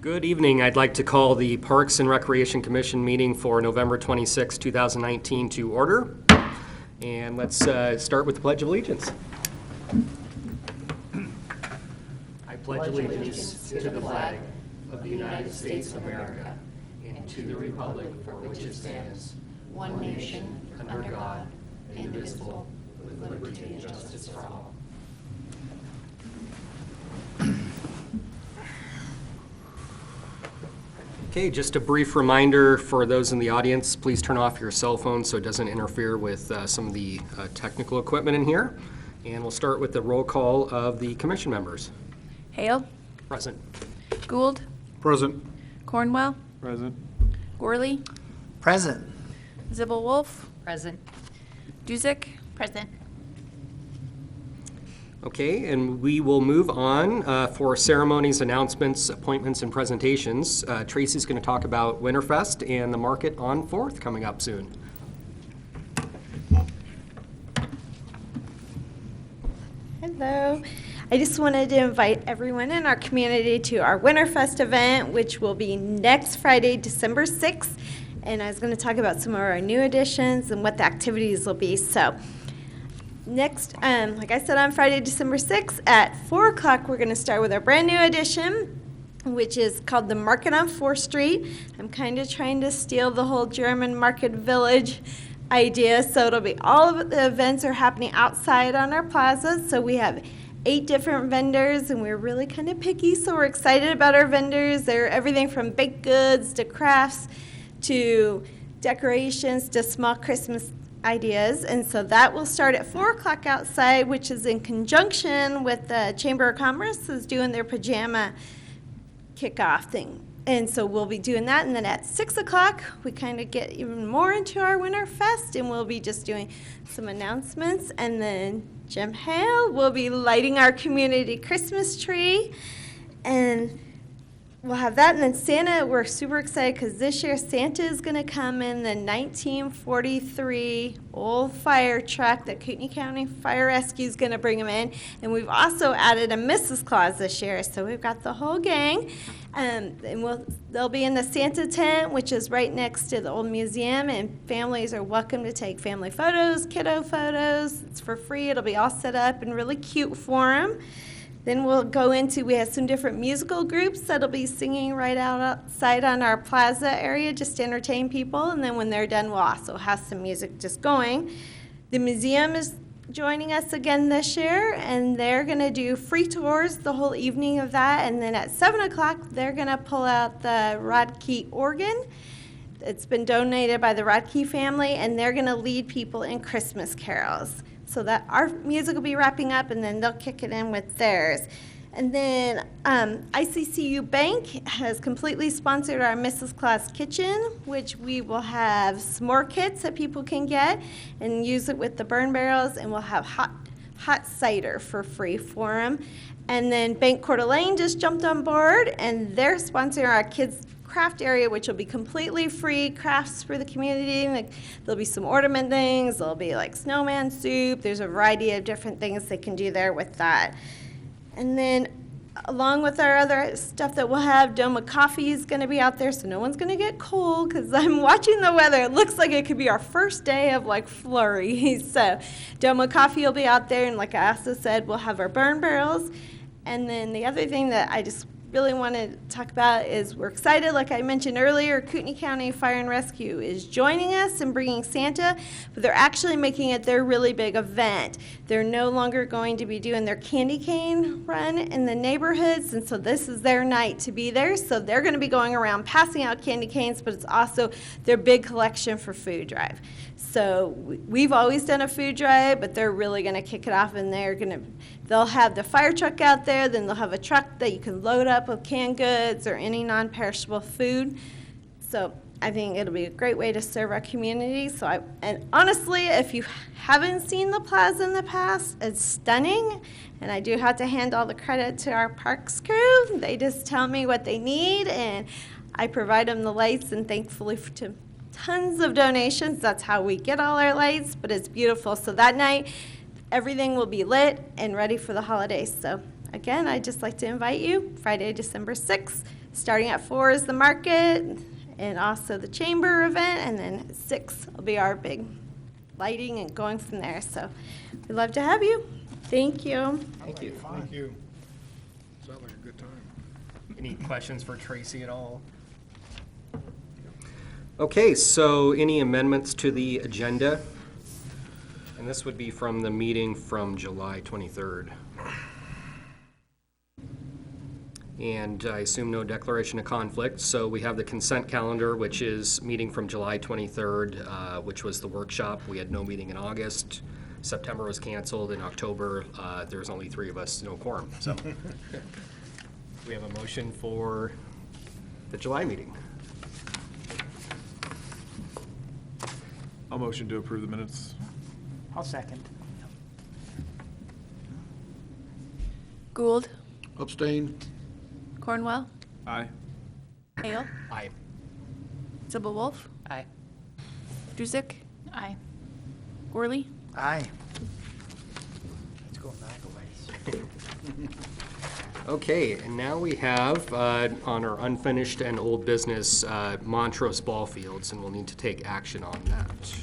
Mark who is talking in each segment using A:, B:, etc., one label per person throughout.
A: Good evening. I'd like to call the Parks and Recreation Commission meeting for November 26, 2019 to order. And let's start with the Pledge of Allegiance. I pledge allegiance to the flag of the United States of America and to the republic for which it stands, one nation, under God, indivisible, with liberty and justice for all. Okay, just a brief reminder for those in the audience, please turn off your cell phone so it doesn't interfere with some of the technical equipment in here. And we'll start with the roll call of the commission members.
B: Hale.
A: Present.
B: Gould.
C: Present.
B: Cornwell.
C: Present.
B: Gorley.
D: Present.
B: Zibble-Wolf.
E: Present.
B: Duzick.
E: Present.
A: Okay, and we will move on for ceremonies, announcements, appointments, and presentations. Traci's going to talk about Winterfest and the market on 4th coming up soon.
F: Hello. I just wanted to invite everyone in our community to our Winterfest event, which will be next Friday, December 6th. And I was going to talk about some of our new additions and what the activities will be. So next, like I said, on Friday, December 6th at 4 o'clock, we're going to start with our brand new addition, which is called the Market on 4th Street. I'm kind of trying to steal the whole German market village idea. So it'll be all of the events are happening outside on our plaza. So we have 8 different vendors, and we're really kind of picky. So we're excited about our vendors. They're everything from baked goods to crafts to decorations to small Christmas ideas. And so that will start at 4 o'clock outside, which is in conjunction with the Chamber of Commerce is doing their pajama kickoff thing. And so we'll be doing that. And then at 6 o'clock, we kind of get even more into our Winterfest, and we'll be just doing some announcements. And then Jim Hale will be lighting our community Christmas tree. And we'll have that. And then Santa, we're super excited because this year Santa is going to come in the 1943 old fire truck that Kootenai County Fire Rescue is going to bring him in. And we've also added a Mrs. Claus this year. So we've got the whole gang. And they'll be in the Santa tent, which is right next to the old museum. And families are welcome to take family photos, kiddo photos. It's for free. It'll be all set up and really cute for them. Then we'll go into, we have some different musical groups that'll be singing right outside on our plaza area just to entertain people. And then when they're done, we'll also have some music just going. The museum is joining us again this year, and they're going to do free tours the whole evening of that. And then at 7 o'clock, they're going to pull out the Rodkey organ. It's been donated by the Rodkey family, and they're going to lead people in Christmas carols. So that our music will be wrapping up, and then they'll kick it in with theirs. And then ICCU Bank has completely sponsored our Mrs. Claus Kitchen, which we will have s'more kits that people can get and use it with the burn barrels, and we'll have hot cider for free for them. And then Bank Coeur d'Alene just jumped on board, and they're sponsoring our kids' craft area, which will be completely free crafts for the community. Like, there'll be some ornament things, there'll be like snowman soup, there's a variety of different things they can do there with that. And then along with our other stuff that we'll have, Doma Coffee is going to be out there, so no one's going to get cold because I'm watching the weather. It looks like it could be our first day of like flurries. So Doma Coffee will be out there, and like I also said, we'll have our burn barrels. And then the other thing that I just really want to talk about is we're excited, like I mentioned earlier, Kootenai County Fire and Rescue is joining us and bringing Santa, but they're actually making it their really big event. They're no longer going to be doing their candy cane run in the neighborhoods, and so this is their night to be there. So they're going to be going around passing out candy canes, but it's also their big collection for food drive. So we've always done a food drive, but they're really going to kick it off, and they'll have the fire truck out there, then they'll have a truck that you can load up with canned goods or any non-perishable food. So I think it'll be a great way to serve our community. And honestly, if you haven't seen the plaza in the past, it's stunning. And I do have to hand all the credit to our parks crew. They just tell me what they need, and I provide them the lights, and thankfully to tons of donations, that's how we get all our lights, but it's beautiful. So that night, everything will be lit and ready for the holidays. So again, I'd just like to invite you, Friday, December 6th, Starting at 4 is the market and also the chamber event, and then at 6 will be our big lighting and going from there. So we'd love to have you. Thank you.
A: Thank you.
C: Thank you. Sounds like a good time.
A: Any questions for Traci at all?
D: Okay, so any amendments to the agenda? And this would be from the meeting from July 23rd. And I assume no declaration of conflict, so we have the consent calendar, which is meeting from July 23rd, which was the workshop. We had no meeting in August. September was canceled. In October, there was only 3 of us, no quorum. So we have a motion for the July meeting.
C: I'll motion to approve the minutes.
E: I'll second.
B: Gould,
C: Abstain.
B: Cornwell,
C: Aye.
B: Hale,
D: Aye.
B: Zibble Wolf,
E: Aye.
B: Duzick,
G: Aye.
B: Gorley,
E: Aye. It's going back a ways.
D: Okay, and now we have on our unfinished and old business Montrose ball fields, and we'll need to take action on that.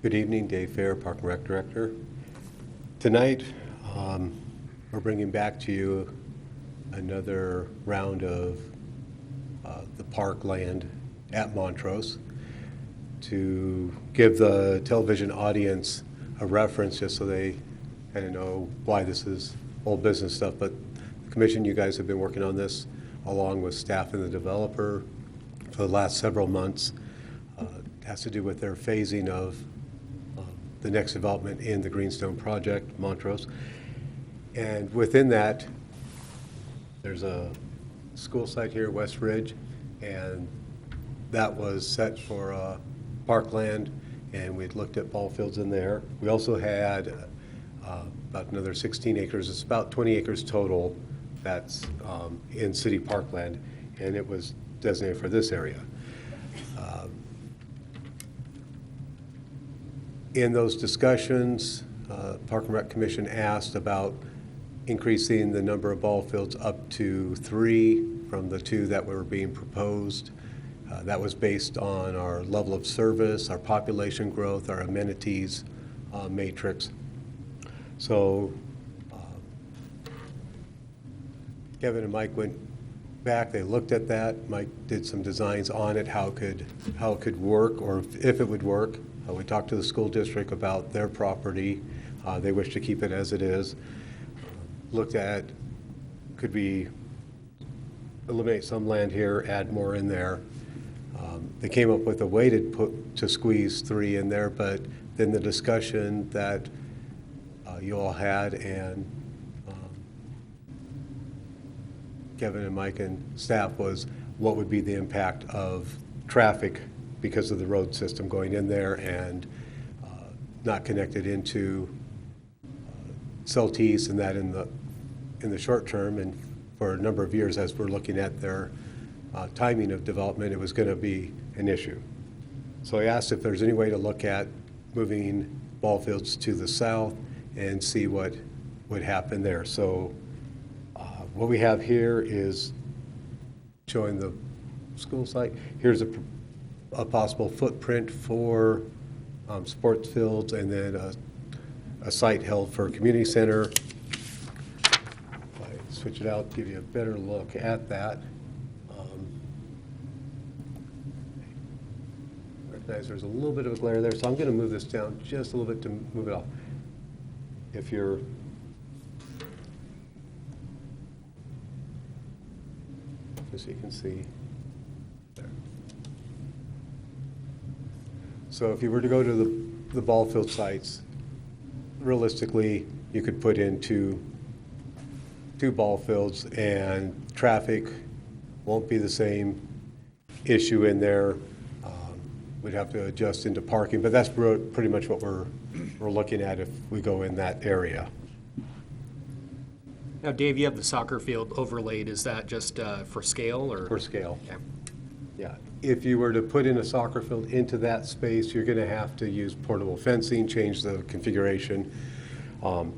H: Good evening, Dave Fair, Park and Rec Director. Tonight, we're bringing back to you another round of the park land at Montrose to give the television audience a reference just so they kind of know why this is old business stuff. But the commission, you guys have been working on this along with staff and the developer for the last several months. It has to do with their phasing of the next development in the Greenstone project, Montrose. And within that, there's a school site here, West Ridge, and that was set for parkland, and we'd looked at ball fields in there. We also had about another 16 acres. It's about 20 acres total that's in city parkland, and it was designated for this area. In those discussions, Park and Rec Commission asked about increasing the number of ball fields up to 3 from the 2 that were being proposed. That was based on our level of service, our population growth, our amenities matrix. So Kevin and Mike went back, they looked at that. Mike did some designs on it, how it could work, or if it would work. We talked to the school district about their property. They wish to keep it as it is. Looked at, could we eliminate some land here, add more in there. They came up with a way to squeeze 3 in there, but then the discussion that you all had, and Kevin and Mike and staff, was what would be the impact of traffic because of the road system going in there and not connected into Celtice, and that in the short term and for a number of years as we're looking at their timing of development, it was going to be an issue. So I asked if there's any way to look at moving ball fields to the south and see what would happen there. So what we have here is showing the school site. Here's a possible footprint for sports fields, and then a site held for a community center. If I switch it out, give you a better look at that. Recognize there's a little bit of a glare there, so I'm going to move this down just a little bit to move it off. If you're just so you can see there. So if you were to go to the ball field sites, realistically, you could put in two ball fields, and traffic won't be the same issue in there. We'd have to adjust into parking, but that's pretty much what we're looking at if we go in that area.
D: Now, Dave, you have the soccer field overlaid. Is that just for scale or?
H: For scale.
D: Okay.
H: Yeah. If you were to put in a soccer field into that space, you're going to have to use portable fencing, change the configuration, and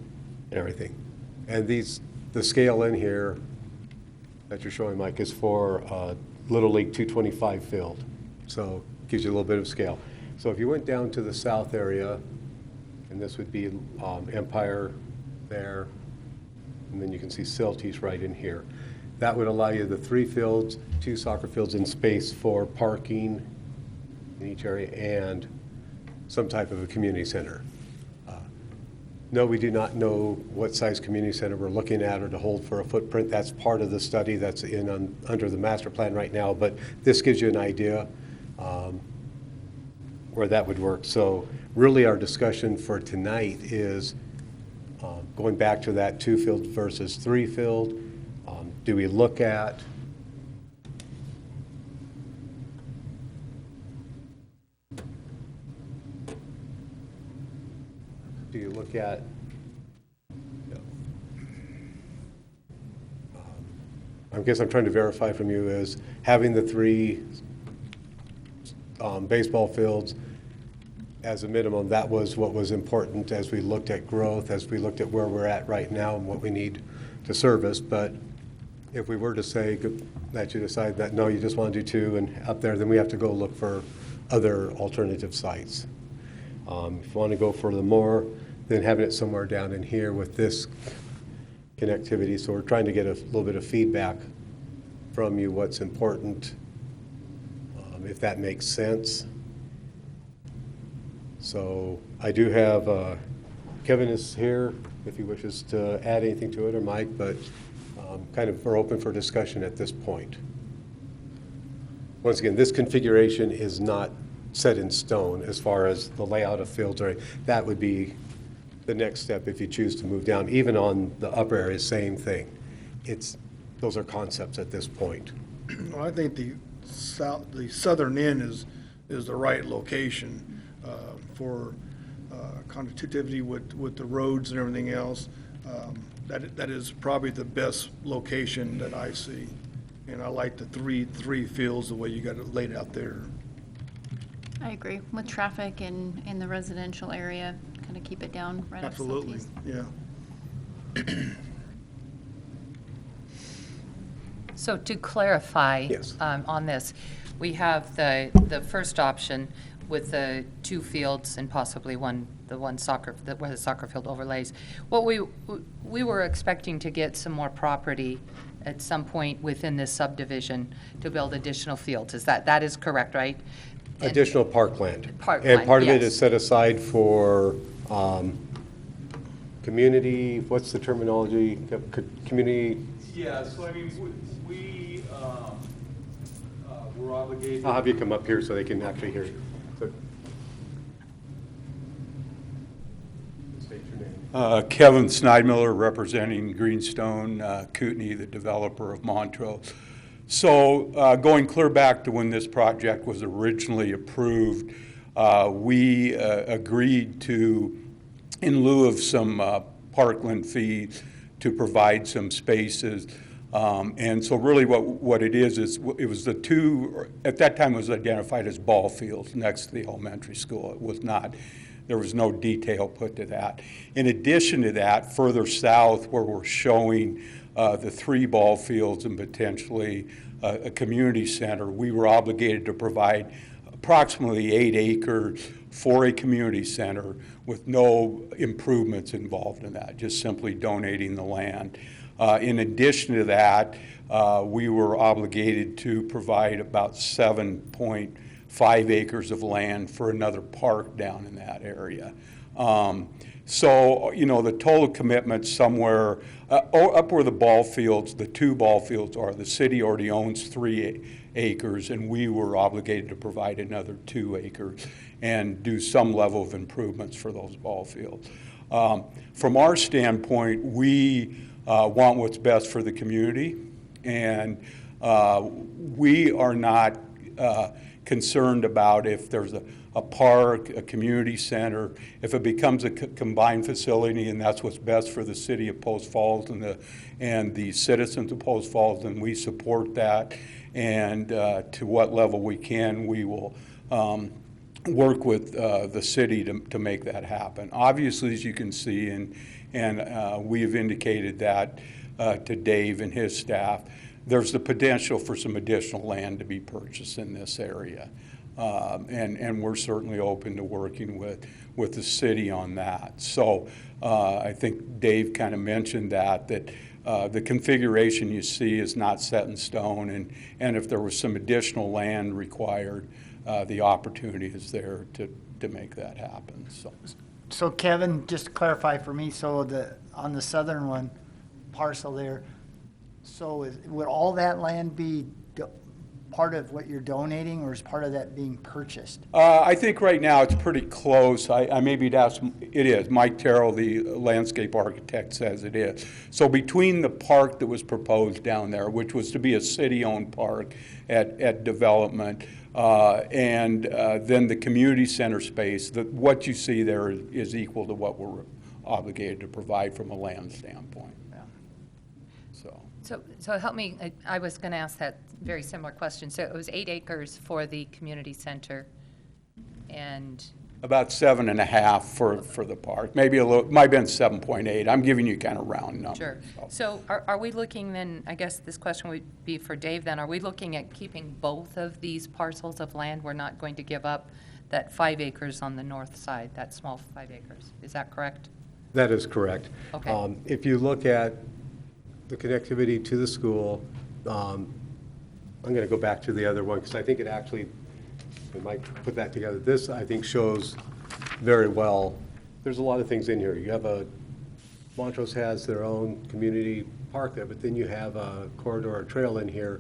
H: everything. And the scale in here that you're showing, Mike, is for Little League 225 field. So it gives you a little bit of scale. So if you went down to the south area, and this would be Empire there, and then you can see Celtics right in here. That would allow you the 3 fields, 2 soccer fields, and space for parking in each area, and some type of a community center. No, we do not know what size community center we're looking at or to hold for a footprint. That's part of the study that's under the master plan right now, but this gives you an idea where that would work. So really our discussion for tonight is going back to that 2 field versus 3 field. Do we look at I guess I'm trying to verify from you is having the 3 baseball fields as a minimum. That was what was important as we looked at growth, as we looked at where we're at right now and what we need to service. But if we were to say that you decide that, no, you just want to do 2 and up there, then we have to go look for other alternative sites. If you want to go for the more, then having it somewhere down in here with this connectivity. So we're trying to get a little bit of feedback from you, what's important, if that makes sense. So I do have, Kevin is here if he wishes to add anything to it, or Mike, but kind of we're open for discussion at this point. Once again, this configuration is not set in stone as far as the layout of fields, or that would be the next step if you choose to move down. Even on the upper area, same thing. Those are concepts at this point.
C: Well, I think the southern end is the right location for connectivity with the roads and everything else. That is probably the best location that I see. And I like the three fields the way you got it laid out there.
B: I agree. With traffic in the residential area, kind of keep it down right off
C: Absolutely,
B: Southeast.
C: yeah.
G: So to clarify
H: Yes.
G: On this, we have the first option with the 2 fields and possibly where the soccer field overlays. What we were expecting to get some more property at some point within this subdivision to build additional fields. That is correct, right? And-
H: Additional parkland.
G: Parkland,
H: And part of it
G: yes.
H: is set aside for community, what's the terminology? Community,
I: Yeah, so I mean, we we're obligated.
H: I'll have you come up here so they can actually hear you. So- State your name.
I: Kevin Snidemiller, representing Greenstone Kootenai, the developer of Montrose. So going clear back to when this project was originally approved, we agreed to, in lieu of some parkland fees, to provide some spaces. And so really what it is it was the 2, at that time it was identified as ball fields next to the elementary school. It was not. There was no detail put to that. In addition to that, further south where we're showing the 3 ball fields and potentially a community center, we were obligated to provide approximately 8 acres for a community center with no improvements involved in that, just simply donating the land. In addition to that, we were obligated to provide about 7.5 acres of land for another park down in that area. So, the total commitment somewhere up where the ball fields, the 2 ball fields are, the city already owns 3 acres, and we were obligated to provide another 2 acres and do some level of improvements for those ball fields. From our standpoint, we want what's best for the community, and we are not concerned about if there's a park, a community center, if it becomes a combined facility, and that's what's best for the city of Post Falls and the citizens of Post Falls, then we support that. And to what level we can, we will work with the city to make that happen. Obviously, as you can see, and we have indicated that to Dave and his staff, there's the potential for some additional land to be purchased in this area. And we're certainly open to working with the city on that. So I think Dave kind of mentioned that the configuration you see is not set in stone, and if there was some additional land required, the opportunity is there to make that happen.
E: So Kevin, just to clarify for me, so on the southern one, parcel there, so would all that land be part of what you're donating, or is part of that being purchased?
I: I think right now it's pretty close. I maybe it is. Mike Terrell, the landscape architect, says it is. So between the park that was proposed down there, which was to be a city-owned park at development, and then the community center space, what you see there is equal to what we're obligated to provide from a land standpoint.
G: So help me, I was going to ask that very similar question. So it was 8 acres for the community center and?
I: About 7.5 for the park. Maybe a little, might have been 7.8. I'm giving you kind of round numbers.
G: Sure. So are we looking then, I guess this question would be for Dave then, are we looking at keeping both of these parcels of land? We're not going to give up that 5 acres on the north side, that small 5 acres. Is that correct?
H: That is correct.
G: Okay.
H: If you look at the connectivity to the school, I'm going to go back to the other one because I think it actually, we might put that together. This, I think, shows very well. There's a lot of things in here. You have Montrose has their own community park there, but then you have a corridor or trail in here.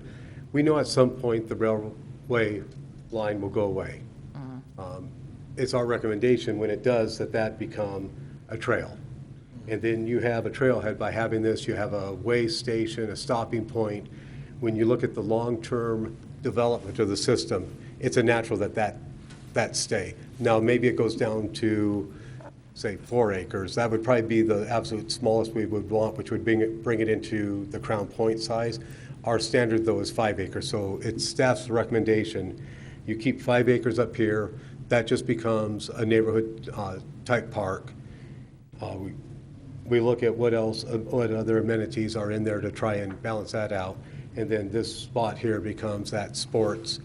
H: We know at some point the railway line will go away. It's our recommendation when it does that become a trail. And then you have a trailhead. By having this, you have a way station, a stopping point. When you look at the long-term development of the system, it's a natural that stay. Now, maybe it goes down to, say, 4 acres. That would probably be the absolute smallest we would want, which would bring it into the Crown Point size. Our standard, though, is 5 acres. So it's staff's recommendation. You keep 5 acres up here. That just becomes a neighborhood type park. We look at what other amenities are in there to try and balance that out. And then this spot here becomes that sports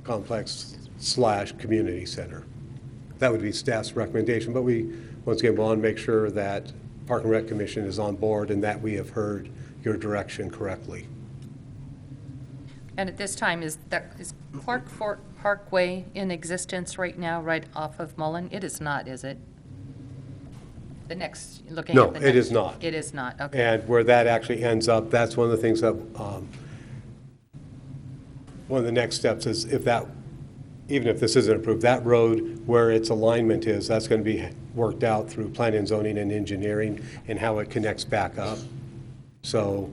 H: complex / community center. That would be staff's recommendation, but we, once again, want to make sure that Park and Rec Commission is on board and that we have heard your direction correctly.
G: And at this time, is Clark Fort Parkway in existence right now, right off of Mullen? It is not, is it? The next, looking at the next.
H: No, it is not.
G: It is not, okay.
H: And where that actually ends up, that's one of the things that, one of the next steps is even if this isn't approved, that road where its alignment is, that's going to be worked out through planning and zoning and engineering and how it connects back up. So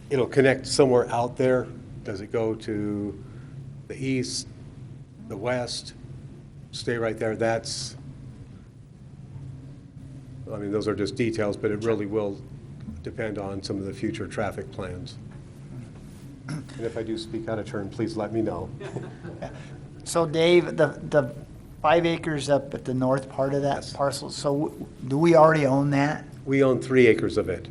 H: it'll connect somewhere out there. Does it go to the east, the west, stay right there? Those are just details, but it really will depend on some of the future traffic plans. And if I do speak out of turn, please let me know.
E: So Dave, the 5 acres up at the north part of that parcel, so do we already own that?
H: We own 3 acres of it.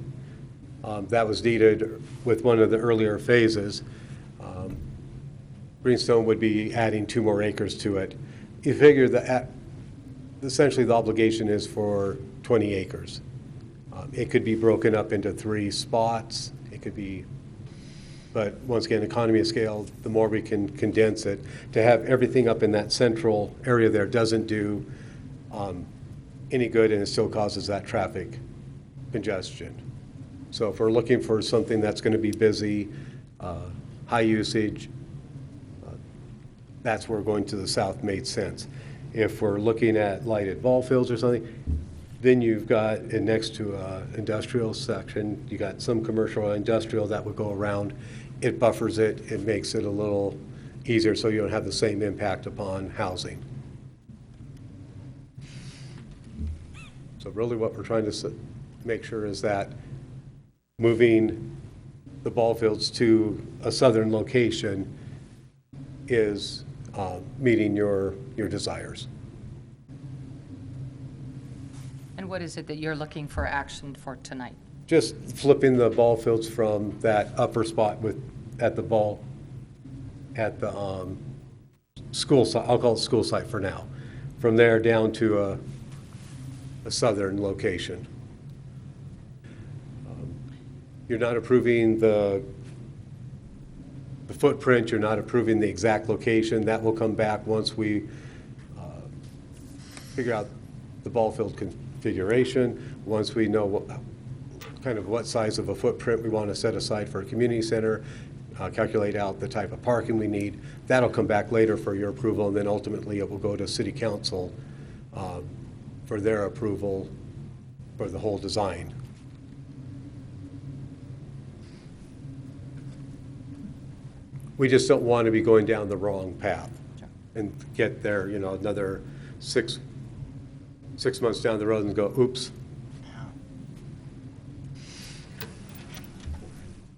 H: That was deeded with one of the earlier phases. Greenstone would be adding 2 more acres to it. You figure that essentially the obligation is for 20 acres. It could be broken up into 3 spots. It could be, but once again, economy of scale, the more we can condense it. To have everything up in that central area there doesn't do any good, and it still causes that traffic congestion. So if we're looking for something that's going to be busy, high usage, that's where going to the south made sense. If we're looking at lighted ball fields or something, then you've got, and next to an industrial section, you got some commercial or industrial that would go around. It buffers it. It makes it a little easier so you don't have the same impact upon housing. So really what we're trying to make sure is that moving the ball fields to a southern location is meeting your desires.
G: And what is it that you're looking for action for tonight?
H: Just flipping the ball fields from that upper spot at the school site, I'll call it school site for now, from there down to a southern location. You're not approving the footprint, you're not approving the exact location. That will come back once we figure out the ball field configuration, once we know what size of a footprint we want to set aside for a community center, calculate out the type of parking we need. That'll come back later for your approval, and then ultimately it will go to City Council for their approval for the whole design. We just don't want to be going down the wrong path and get there, another six months down the road and go, oops.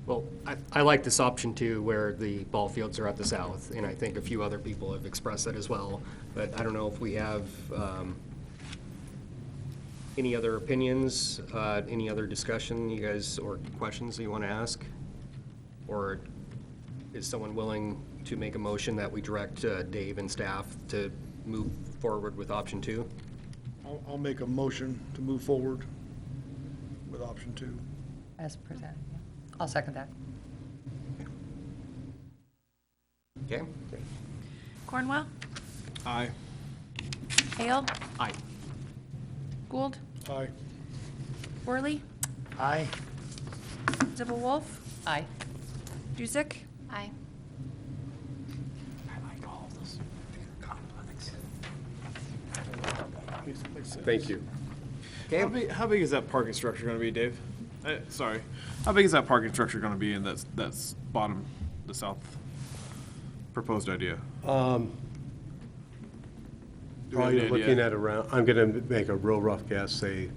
D: Well, I like this option too, where the ball fields are at the south, and I think a few other people have expressed that as well. But I don't know if we have any other opinions, any other discussion you guys, or questions that you want to ask? Or is someone willing to make a motion that we direct Dave and staff to move forward with option 2?
C: I'll make a motion to move forward with option 2.
G: As presented, yeah. I'll second that.
D: Okay.
B: Cornwell,
C: Aye.
B: Hale,
D: Aye.
B: Gould,
C: Aye.
B: Worley,
E: Aye.
B: Zibble-Wolf,
G: Aye.
B: Duzick. Aye.
H: Thank you.
J: How big is that parking structure going to be, Dave? Sorry. How big is that parking structure going to be in that's bottom, the south proposed idea?
H: Probably looking at around, I'm going to make a real rough guess, say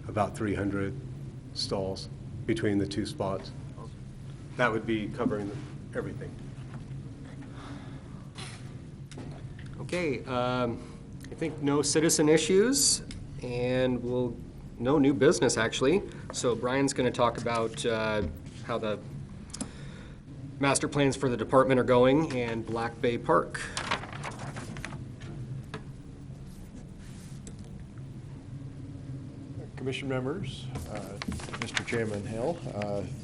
H: about 300 stalls between the two spots. That would be covering everything.
D: Okay, I think no citizen issues, and no new business, actually. So Bryan's going to talk about how the master plans for the department are going and Black Bay Park.
K: Commission members, Mr. Chairman Hill,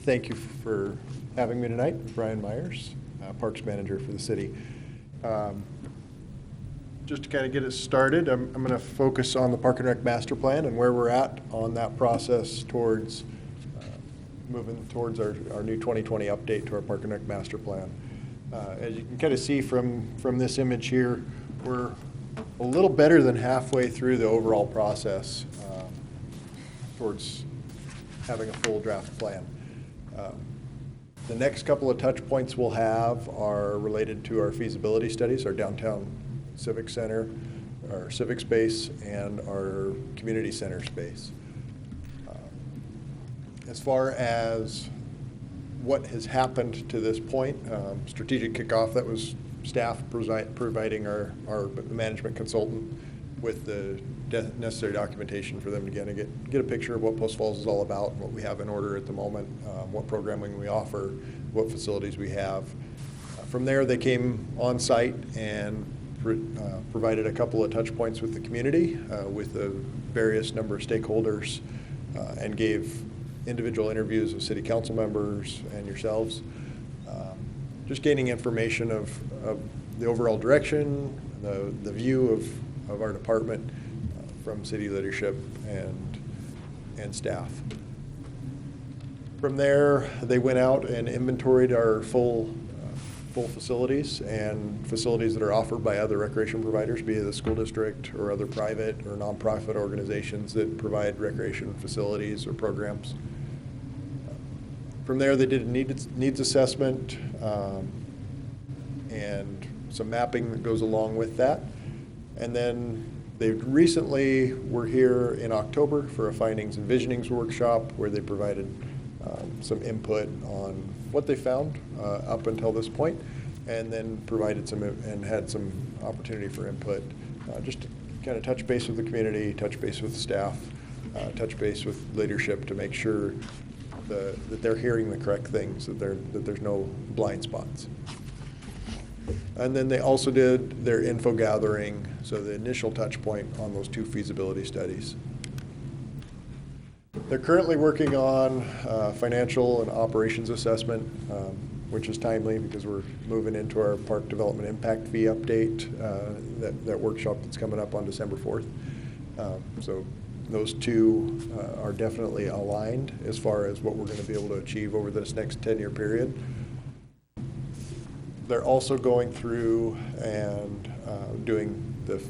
K: thank you for having me tonight. Bryan Myers, Parks Manager for the city. Just to kind of get it started, I'm going to focus on the Park and Rec Master Plan and where we're at on that process towards moving towards our new 2020 update to our Park and Rec Master Plan. As you can kind of see from this image here, we're a little better than halfway through the overall process towards having a full draft plan. The next couple of touch points we'll have are related to our feasibility studies, our downtown civic center, our civic space, and our community center space. As far as what has happened to this point, strategic kickoff, that was staff providing our management consultant with the necessary documentation for them to get a picture of what Post Falls is all about, what we have in order at the moment, what programming we offer, what facilities we have. From there, they came on site and provided a couple of touch points with the community, with the various number of stakeholders, and gave individual interviews with city council members and yourselves, just gaining information of the overall direction, the view of our department from city leadership and staff. From there, they went out and inventoried our full facilities and facilities that are offered by other recreation providers, be it the school district or other private or nonprofit organizations that provide recreation facilities or programs. From there, they did a needs assessment and some mapping that goes along with that. And then they recently were here in October for a findings and visionings workshop where they provided some input on what they found up until this point, and then provided some and had some opportunity for input, just to kind of touch base with the community, touch base with staff, touch base with leadership to make sure that they're hearing the correct things, that there's no blind spots. And then they also did their info gathering, so the initial touch point on those 2 feasibility studies. They're currently working on financial and operations assessment, which is timely because we're moving into our park development impact fee update, that workshop that's coming up on December 4th. So those 2 are definitely aligned as far as what we're going to be able to achieve over this next 10-year period. They're also going through and doing the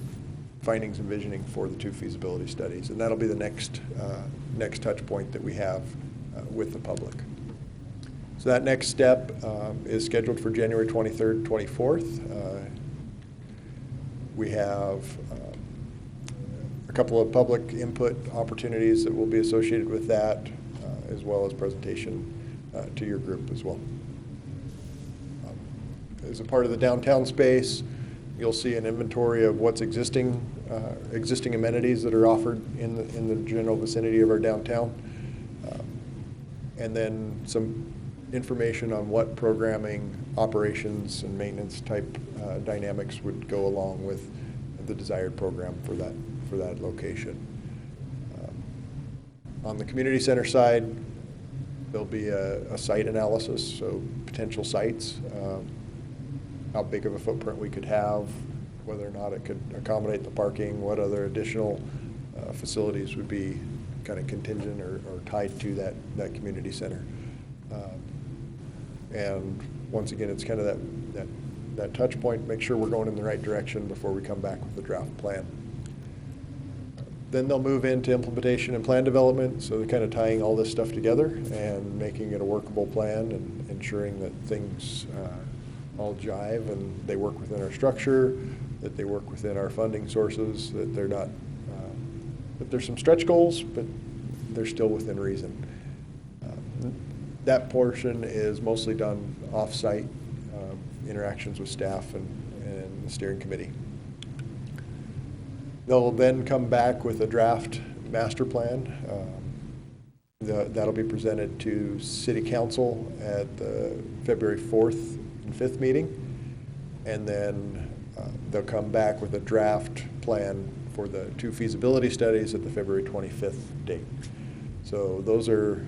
K: findings and visioning for the 2 feasibility studies, and that'll be the next touch point that we have with the public. So that next step is scheduled for January 23rd, 24th. We have a couple of public input opportunities that will be associated with that, as well as presentation to your group as well. As a part of the downtown space, you'll see an inventory of what's existing amenities that are offered in the general vicinity of our downtown, and then some information on what programming, operations, and maintenance type dynamics would go along with the desired program for that location. On the community center side, there'll be a site analysis, so potential sites. How big of a footprint we could have, whether or not it could accommodate the parking, what other additional facilities would be kind of contingent or tied to that community center. And once again, it's kind of that touch point, make sure we're going in the right direction before we come back with the draft plan. Then they'll move into implementation and plan development, so they're kind of tying all this stuff together and making it a workable plan and ensuring that things all jive and they work within our structure, that they work within our funding sources, that they're not, that there's some stretch goals, but they're still within reason. That portion is mostly done off-site, interactions with staff and the steering committee. They'll then come back with a draft master plan. That'll be presented to City Council at the February 4th and 5th meeting, and then they'll come back with a draft plan for the 2 feasibility studies at the February 25th date. So those are,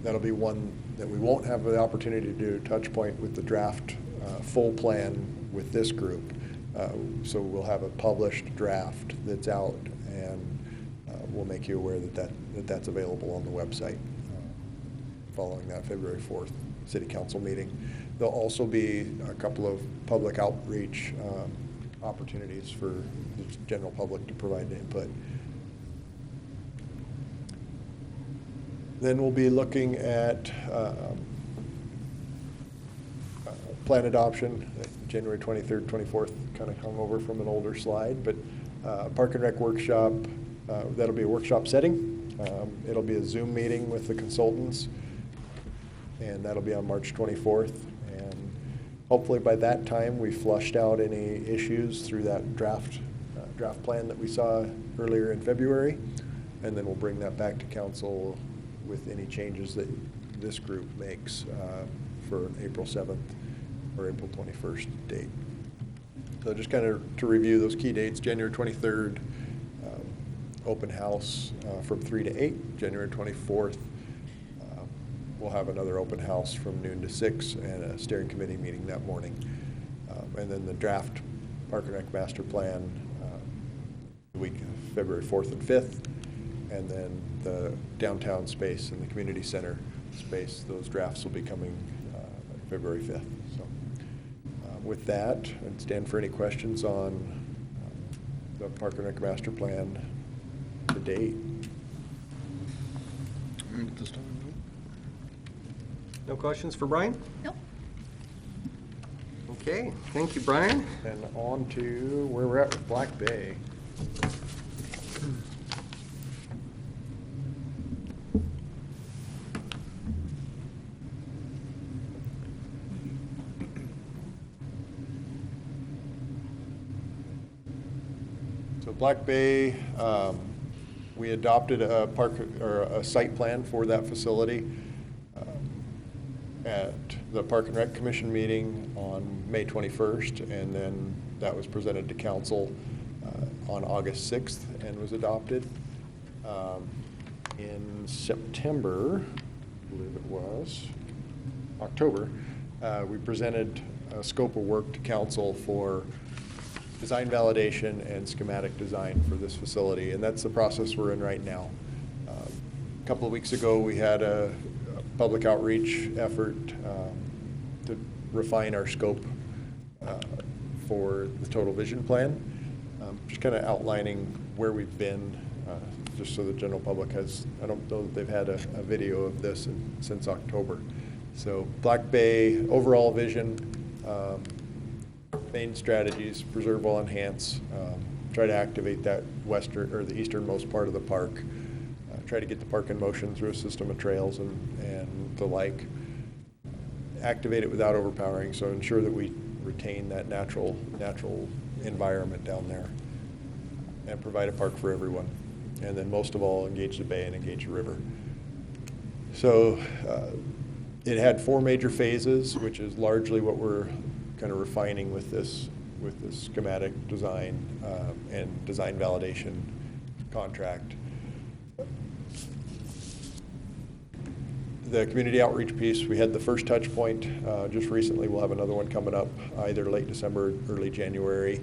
K: that'll be one that we won't have the opportunity to do touch point with the draft full plan with this group. So we'll have a published draft that's out, and we'll make you aware that's available on the website following that February 4th City Council meeting. There'll also be a couple of public outreach opportunities for the general public to provide input. Then we'll be looking at plan adoption, January 23rd, 24th, kind of hung over from an older slide, but Park and Rec workshop, that'll be a workshop setting. It'll be a Zoom meeting with the consultants, and that'll be on March 24th. And hopefully by that time, we flushed out any issues through that draft plan that we saw earlier in February, and then we'll bring that back to council with any changes that this group makes for April 7th or April 21st date. So just kind of to review those key dates, January 23rd, open house from 3 to 8. January 24th, we'll have another open house from noon to 6 and a steering committee meeting that morning. And then the draft Park and Rec master plan the week of February 4th and 5th. And then the downtown space and the community center space, those drafts will be coming February 5th. So with that, I'd stand for any questions on the Park and Rec master plan to date.
D: No questions for Bryan?
B: Nope.
D: Okay, thank you, Bryan.
K: And on to where we're at with Black Bay. So Black Bay, we adopted a park or a site plan for that facility at the Park and Rec Commission meeting on May 21st, and then that was presented to council on August 6th and was adopted. In September, I believe it was, October, we presented a scope of work to council for design validation and schematic design for this facility, and that's the process we're in right now. A couple of weeks ago, we had a public outreach effort to refine our scope for the total vision plan, just kind of outlining where we've been, just so the general public has, I don't know that they've had a video of this since October. So Black Bay overall vision, main strategies: preserve while enhance, try to activate that western or the easternmost part of the park, try to get the park in motion through a system of trails and the like, activate it without overpowering, so ensure that we retain that natural environment down there, and provide a park for everyone, and then most of all engage the bay and engage the river. So it had 4 major phases, which is largely what we're kind of refining with this schematic design and design validation contract. The community outreach piece, we had the first touch point just recently. We'll have another one coming up either late December, early January,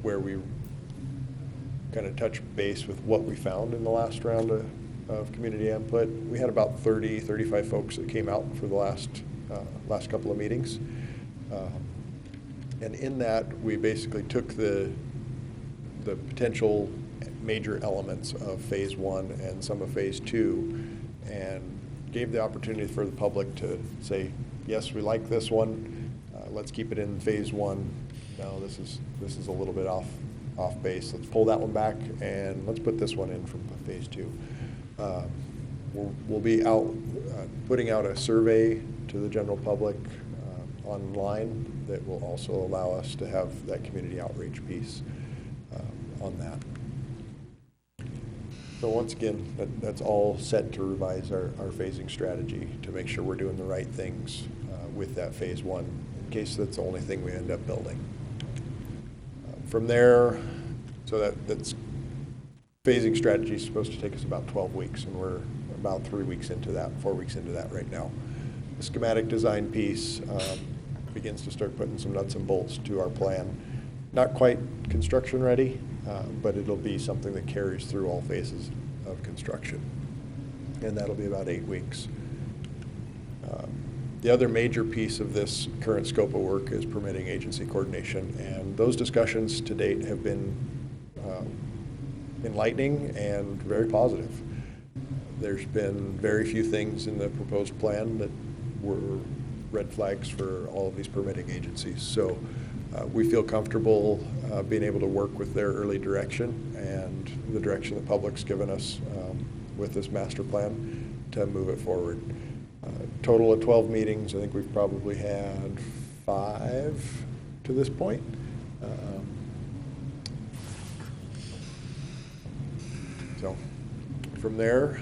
K: where we kind of touch base with what we found in the last round of community input. We had about 35 folks that came out for the last couple of meetings. And in that, we basically took the potential major elements of phase 1 and some of phase 2 and gave the opportunity for the public to say, yes, we like this one, let's keep it in phase 1. No, this is a little bit off base. Let's pull that one back and let's put this one in from phase 2. We'll be out putting out a survey to the general public online that will also allow us to have that community outreach piece on that. So once again, that's all set to revise our phasing strategy to make sure we're doing the right things with that phase 1 in case that's the only thing we end up building. From there, so that's phasing strategy is supposed to take us about 12 weeks, and we're about 4 weeks into that right now. The schematic design piece begins to start putting some nuts and bolts to our plan. Not quite construction ready, but it'll be something that carries through all phases of construction. And that'll be about 8 weeks. The other major piece of this current scope of work is permitting agency coordination, and those discussions to date have been enlightening and very positive. There's been very few things in the proposed plan that were red flags for all of these permitting agencies. So we feel comfortable being able to work with their early direction and the direction the public's given us with this master plan to move it forward. Total of 12 meetings. I think we've probably had 5 to this point. So from there,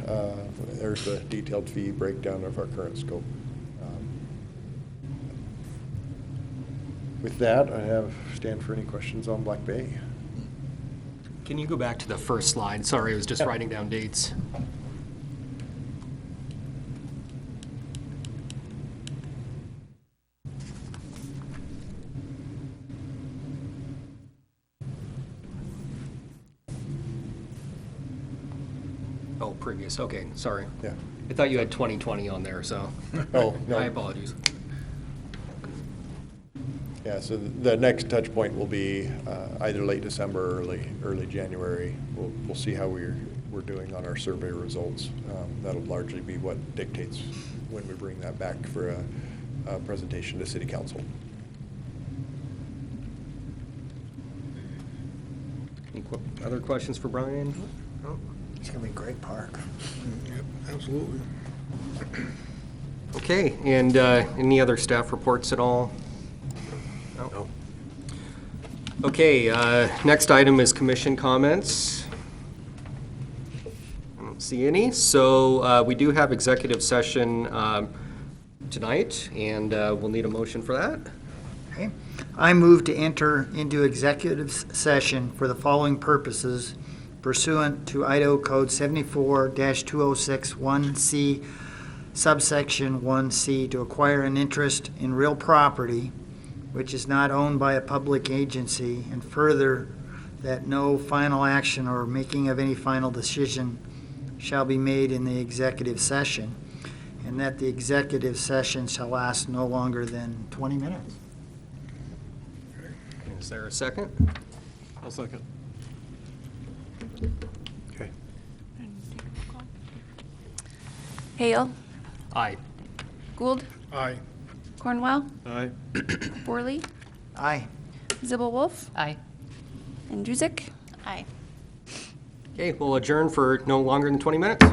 K: there's the detailed fee breakdown of our current scope. With that, I stand for any questions on Black Bay.
D: Can you go back to the first slide? Sorry, I was just writing down dates. Oh, previous, okay, sorry.
K: Yeah.
D: I thought you had 2020 on there, so.
K: Oh, no.
D: My apologies.
K: Yeah, so the next touch point will be either late December or early January. We'll see how we're doing on our survey results. That'll largely be what dictates when we bring that back for a presentation to City Council.
D: Other questions for Bryan?
E: It's gonna be a great park.
C: Yep, absolutely.
D: Okay, and any other staff reports at all? No. Okay, next item is commission comments. I don't see any, so we do have executive session tonight, and we'll need a motion for that.
E: Okay. I move to enter into executive session for the following purposes pursuant to Idaho Code 74-2061C, subsection 1C, to acquire an interest in real property which is not owned by a public agency, and further, that no final action or making of any final decision shall be made in the executive session, and that the executive session shall last no longer than 20 minutes.
D: Is there a second?
J: I'll second.
H: Okay.
B: Hale,
D: Aye.
B: Gould,
C: Aye.
B: Cornwell,
J: Aye.
B: Worley,
E: Aye.
B: Zibble Wolf,
G: Aye.
B: and Juzick. Aye.
D: Okay, we'll adjourn for no longer than 20 minutes.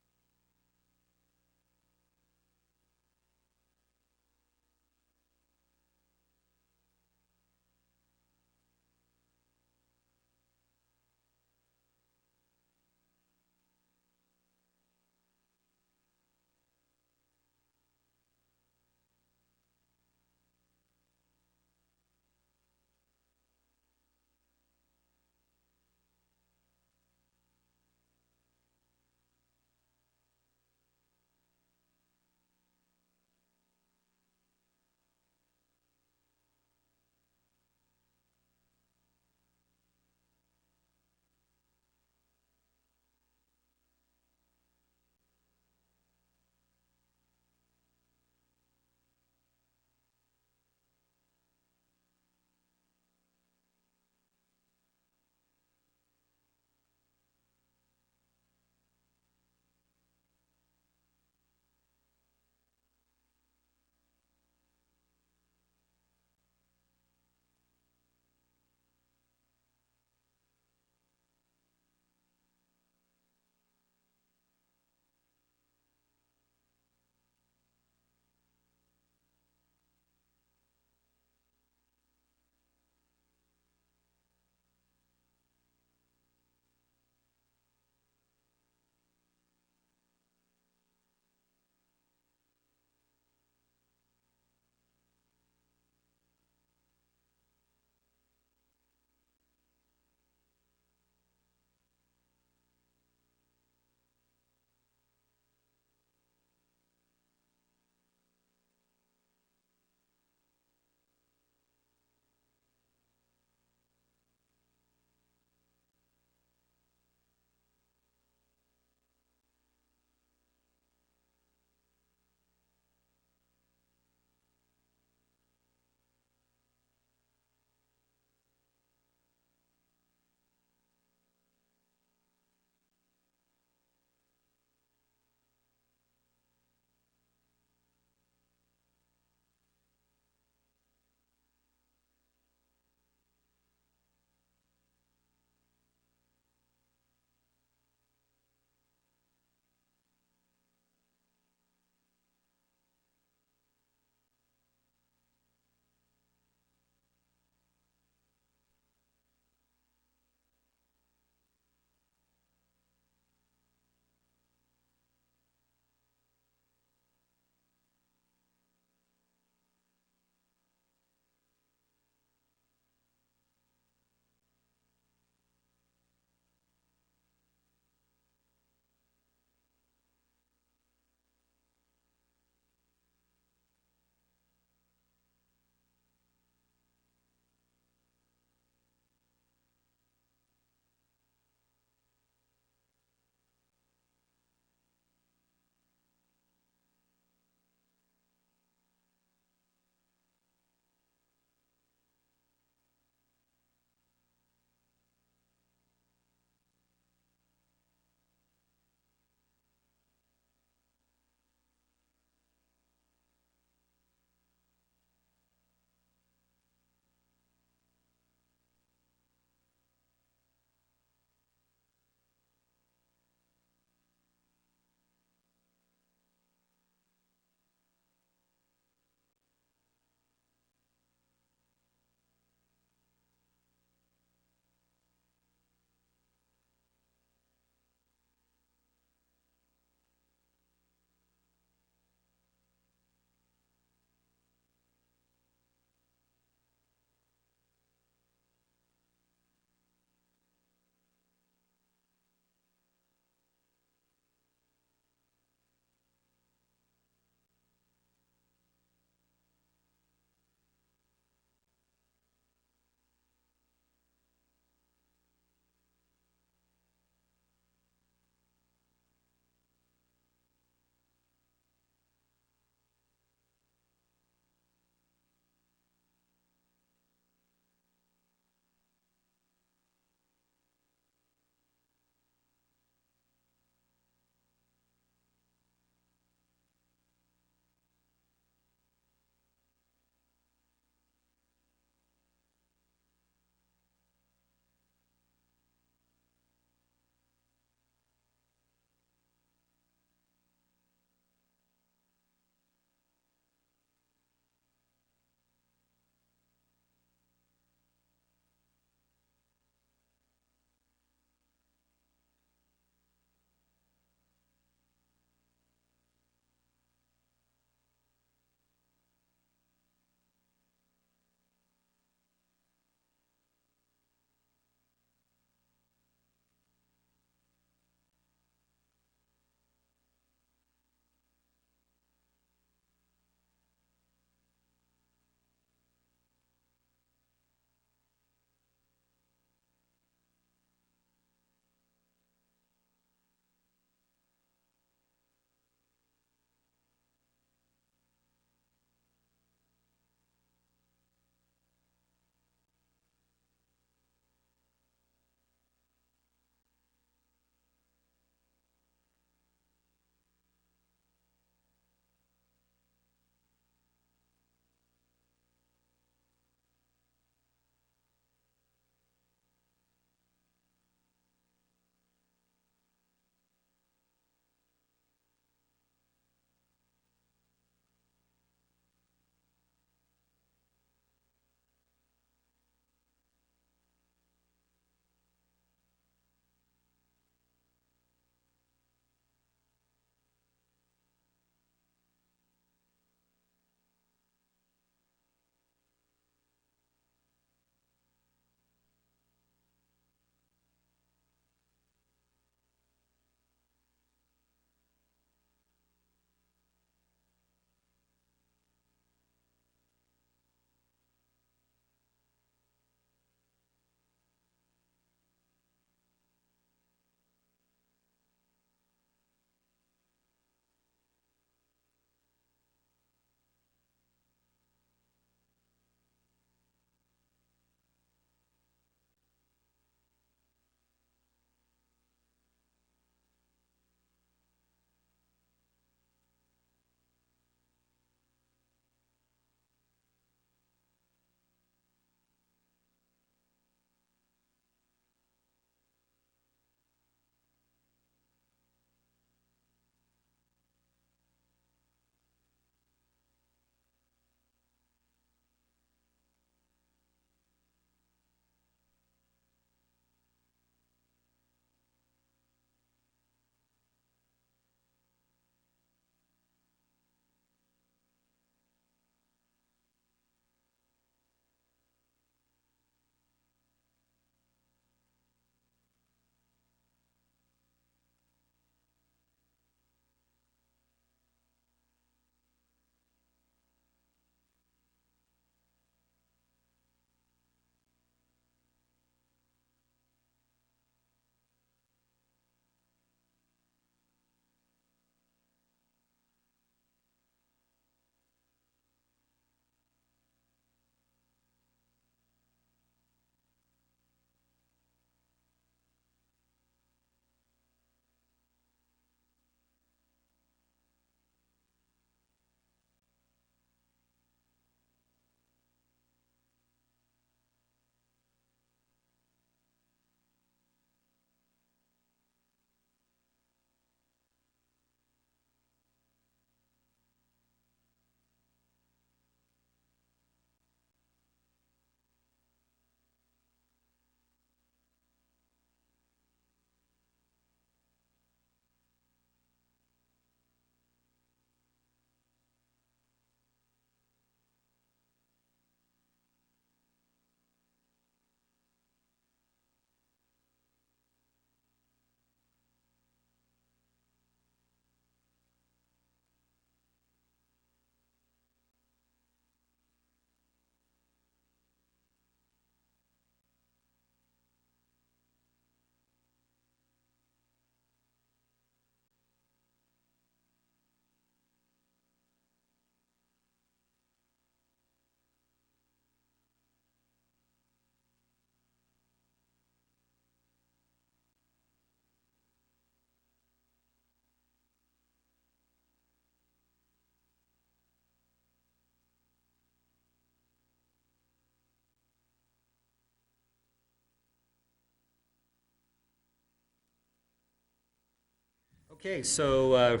D: Okay, so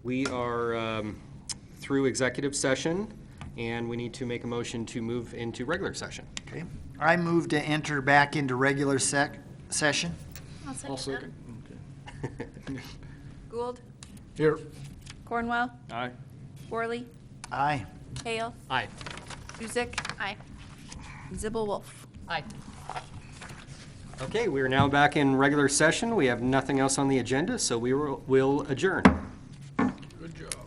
D: we are through executive session, and we need to make a motion to move into regular session.
E: Okay. I move to enter back into regular session.
C: I'll second.
L: Gould,
C: Here.
L: Cornwell,
J: Aye.
L: Worley,
E: Aye.
L: Hale,
D: Aye.
L: Buzick,
B: Aye.
L: Zibble Wolf.
G: Aye.
D: Okay, we are now back in regular session. We have nothing else on the agenda, so we will adjourn.
C: Good job.